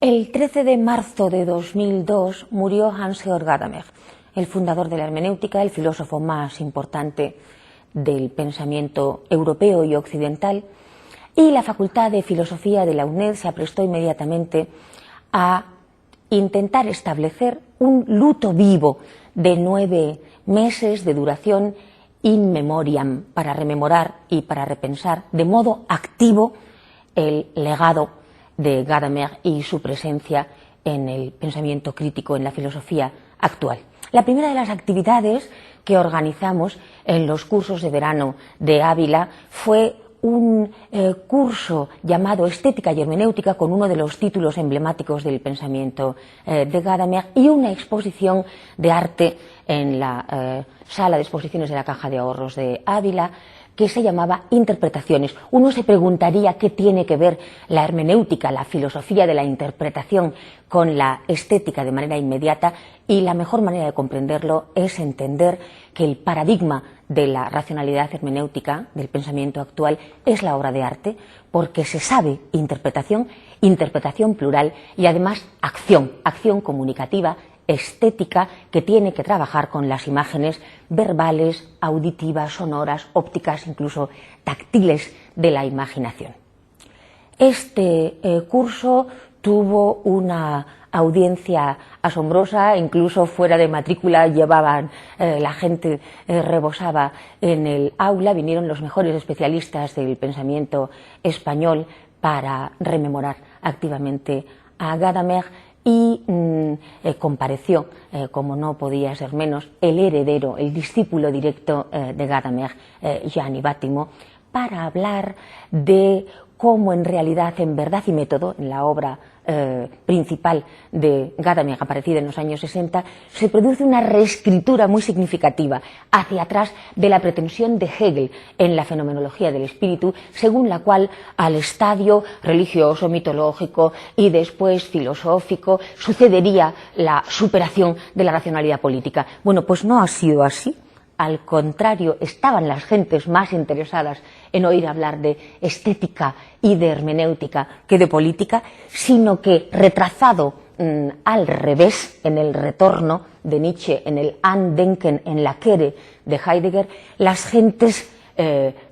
El 13 de marzo de 2002 murió Hans-Georg Gadamer, el fundador de la hermenéutica, el filósofo más importante del pensamiento europeo y occidental, y la Facultad de Filosofía de la UNED se aprestó inmediatamente a intentar establecer un luto vivo de 9 meses de duración in memoriam, para rememorar y para repensar de modo activo el legado de Gadamer y su presencia en el pensamiento crítico, en la filosofía actual. La primera de las actividades que organizamos en los cursos de verano de Ávila fue un curso llamado Estética y Hermenéutica, con uno de los títulos emblemáticos del pensamiento de Gadamer, y una exposición de arte en la sala de exposiciones de la Caja de Ahorros de Ávila, que se llamaba Interpretaciones. Uno se preguntaría qué tiene que ver la hermenéutica, la filosofía de la interpretación, con la estética de manera inmediata, y la mejor manera de comprenderlo es entender que el paradigma de la racionalidad hermenéutica, del pensamiento actual, es la obra de arte, porque se sabe interpretación, interpretación plural, y además acción, acción comunicativa, estética, que tiene que trabajar con las imágenes verbales, auditivas, sonoras, ópticas, incluso táctiles de la imaginación. Este curso tuvo una audiencia asombrosa, incluso fuera de matrícula la gente rebosaba en el aula. Vinieron los mejores especialistas del pensamiento español para rememorar activamente a Gadamer, y compareció, como no podía ser menos, el heredero, el discípulo directo de Gadamer, Gianni Vattimo, para hablar de cómo en realidad, en Verdad y Método, en la obra principal de Gadamer, aparecida en los años 60, se produce una reescritura muy significativa hacia atrás de la pretensión de Hegel en la fenomenología del espíritu, según la cual al estadio religioso, mitológico y después filosófico sucedería la superación de la racionalidad política. Bueno, pues no ha sido así. Al contrario, estaban las gentes más interesadas en oír hablar de estética y de hermenéutica que de política, sino que, retrasado al revés, en el retorno de Nietzsche, en el Andenken, en la Kehre de Heidegger, las gentes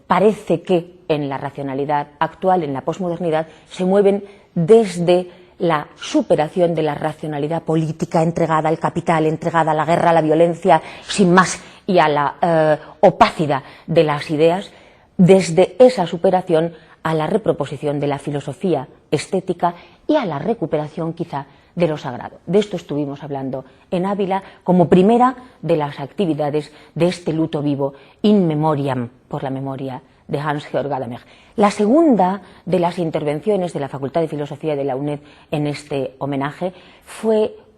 parece que en la racionalidad actual, en la posmodernidad, se mueven desde la superación de la racionalidad política entregada al capital, entregada a la guerra, a la violencia, sin más, y a la opacidad de las ideas, desde esa superación a la reproposición de la filosofía estética y a la recuperación quizá de lo sagrado. De esto estuvimos hablando en Ávila como primera de las actividades de este luto vivo in memoriam, por la memoria de Hans-Georg Gadamer. La segunda de las intervenciones de la Facultad de Filosofía de la UNED en este homenaje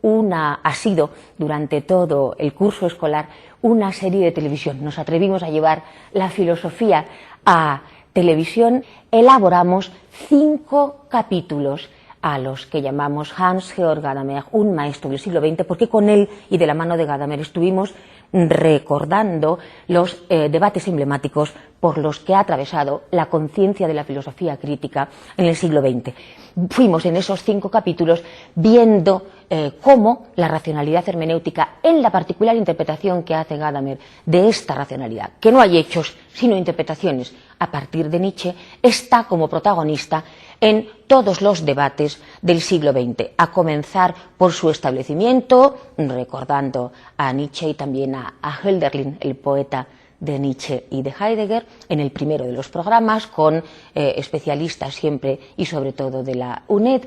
ha sido durante todo el curso escolar una serie de televisión. Nos atrevimos a llevar la filosofía a televisión. Elaboramos 5 capítulos a los que llamamos Hans-Georg Gadamer, un maestro del siglo XX, porque con él y de la mano de Gadamer estuvimos recordando los debates emblemáticos por los que ha atravesado la conciencia de la filosofía crítica en el siglo XX. Fuimos en esos 5 capítulos viendo cómo la racionalidad hermenéutica, en la particular interpretación que hace Gadamer de esta racionalidad, que no hay hechos sino interpretaciones a partir de Nietzsche, está como protagonista en todos los debates del siglo XX, a comenzar por su establecimiento, recordando a Nietzsche y también a Hölderlin, el poeta de Nietzsche y de Heidegger, en el primero de los programas, con especialistas siempre y sobre todo de la UNED.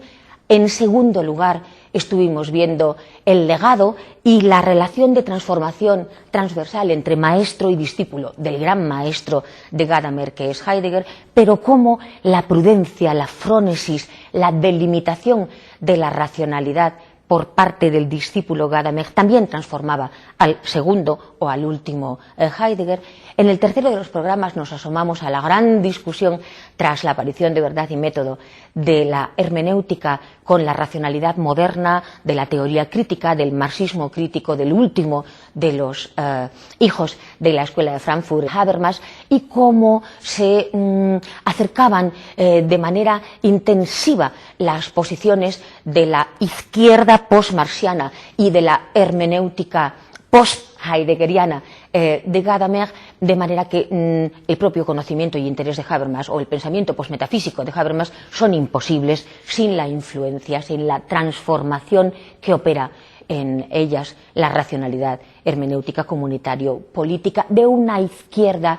En segundo lugar, estuvimos viendo el legado y la relación de transformación transversal entre maestro y discípulo del gran maestro de Gadamer, que es Heidegger, pero cómo la prudencia, la frónesis, la delimitación de la racionalidad por parte del discípulo Gadamer también transformaba al segundo o al último Heidegger. En el tercero de los programas nos asomamos a la gran discusión tras la aparición de Verdad y Método de la hermenéutica con la racionalidad moderna, de la teoría crítica, del marxismo crítico, del último de los hijos de la Escuela de Frankfurt, Habermas, y cómo se acercaban de manera intensiva las posiciones de la izquierda postmarxiana y de la hermenéutica post-heideggeriana de Gadamer, de manera que el propio conocimiento y interés de Habermas o el pensamiento postmetafísico de Habermas son imposibles sin la influencia, sin la transformación que opera en ellas la racionalidad hermenéutica comunitario-política de una izquierda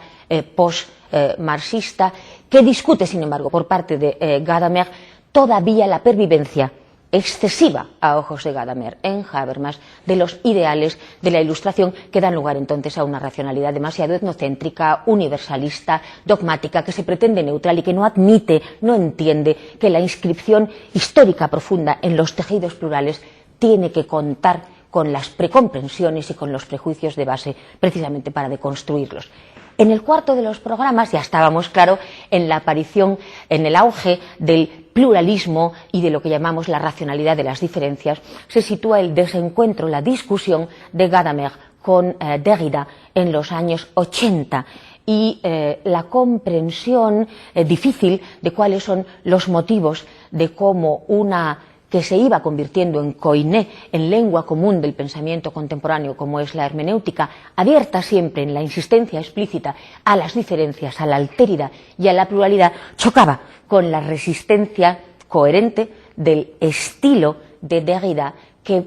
post-marxista que discute, sin embargo, por parte de Gadamer todavía la pervivencia excesiva a ojos de Gadamer en Habermas de los ideales de la Ilustración que dan lugar entonces a una racionalidad demasiado etnocéntrica, universalista, dogmática, que se pretende neutral y que no admite, no entiende que la inscripción histórica profunda en los tejidos plurales tiene que contar con las precomprensiones y con los prejuicios de base precisamente para deconstruirlos. En el cuarto de los programas ya estábamos, claro, en la aparición, en el auge del pluralismo y de lo que llamamos la racionalidad de las diferencias. Se sitúa el desencuentro, la discusión de Gadamer con Derrida en los años 80 y la comprensión difícil de cuáles son los motivos de cómo una que se iba convirtiendo en koiné, en lengua común del pensamiento contemporáneo, como es la hermenéutica, abierta siempre en la insistencia explícita a las diferencias, a la alteridad y a la pluralidad, chocaba con la resistencia coherente del estilo de Derrida, que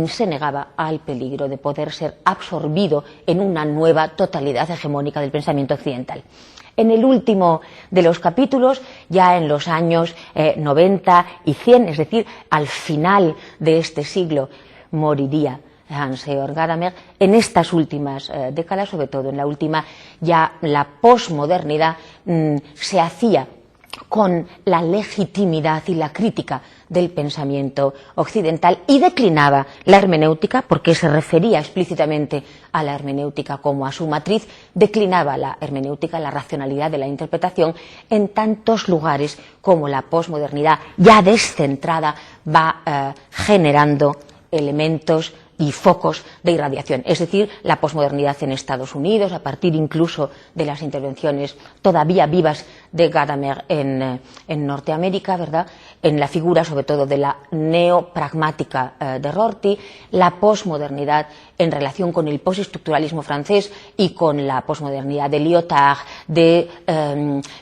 se negaba al peligro de poder ser absorbido en una nueva totalidad hegemónica del pensamiento occidental. En el último de los capítulos, ya en los años 90 y 100, es decir, al final de este siglo, moriría Hans-Georg Gadamer. En estas últimas décadas, sobre todo en la última, ya la posmodernidad se hacía con la legitimidad y la crítica del pensamiento occidental y declinaba la hermenéutica, porque se refería explícitamente a la hermenéutica como a su matriz, declinaba la hermenéutica, la racionalidad de la interpretación, en tantos lugares como la posmodernidad ya descentrada va generando elementos y focos de irradiación, es decir, la posmodernidad en Estados Unidos, a partir incluso de las intervenciones todavía vivas de Gadamer en Norteamérica, ¿verdad?, en la figura sobre todo de la neopragmática de Rorty, la posmodernidad en relación con el postestructuralismo francés y con la posmodernidad de Lyotard, de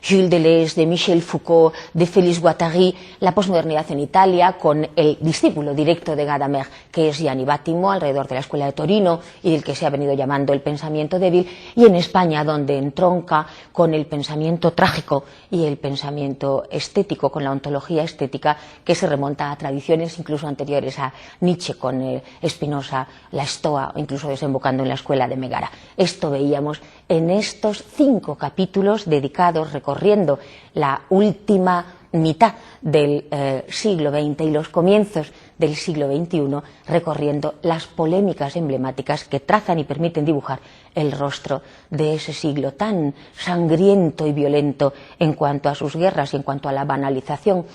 Gilles Deleuze, de Michel Foucault, de Félix Guattari, la posmodernidad en Italia con el discípulo directo de Gadamer, que es Gianni Vattimo, alrededor de la Escuela de Torino y del que se ha venido llamando el pensamiento débil, y en España, donde entronca con el pensamiento trágico y el pensamiento estético, con la ontología estética que se remonta a tradiciones incluso anteriores a Nietzsche, con Spinoza, la Estoa, o incluso desembocando en la Escuela de Megara. Esto veíamos en estos 5 capítulos dedicados, recorriendo la última mitad del siglo XX y los comienzos del siglo XXI, recorriendo las polémicas emblemáticas que trazan y permiten dibujar el rostro de ese siglo tan sangriento y violento en cuanto a sus guerras y en cuanto a la banalización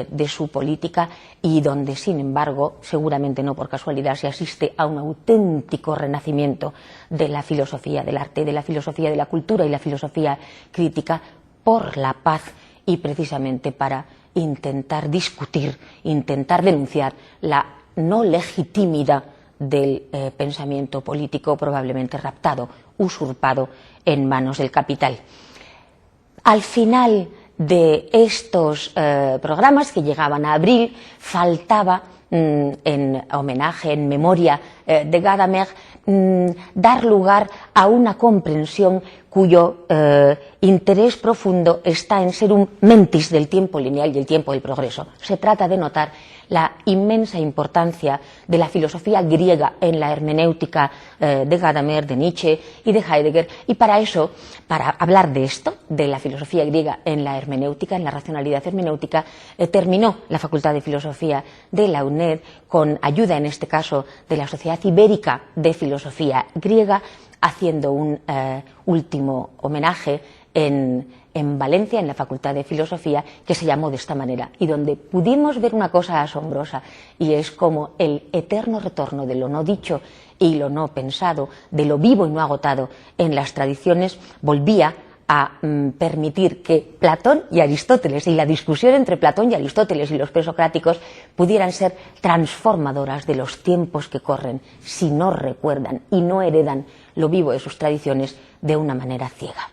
de su política, y donde, sin embargo, seguramente no por casualidad, se asiste a un auténtico renacimiento de la filosofía del arte, de la filosofía de la cultura y la filosofía crítica por la paz, y precisamente para intentar discutir, intentar denunciar la no legitimidad del pensamiento político probablemente raptado, usurpado en manos del capital. Al final de estos programas, que llegaban a abril, faltaba, en homenaje, en memoria de Gadamer, dar lugar a una comprensión cuyo interés profundo está en ser un mentis del tiempo lineal y el tiempo del progreso. Se trata de notar la inmensa importancia de la filosofía griega en la hermenéutica de Gadamer, de Nietzsche y de Heidegger, y para eso, para hablar de esto, de la filosofía griega en la hermenéutica, en la racionalidad hermenéutica, terminó la Facultad de Filosofía de la UNED con ayuda, en este caso, de la Sociedad Ibérica de Filosofía Griega, haciendo un último homenaje en Valencia, en la Facultad de Filosofía, que se llamó de esta manera, y donde pudimos ver una cosa asombrosa, y es como el eterno retorno de lo no dicho y lo no pensado, de lo vivo y no agotado en las tradiciones, volvía a permitir que Platón y Aristóteles, y la discusión entre Platón y Aristóteles y los presocráticos, pudieran ser transformadoras de los tiempos que corren, si no recuerdan y no heredan lo vivo de sus tradiciones de una manera ciega.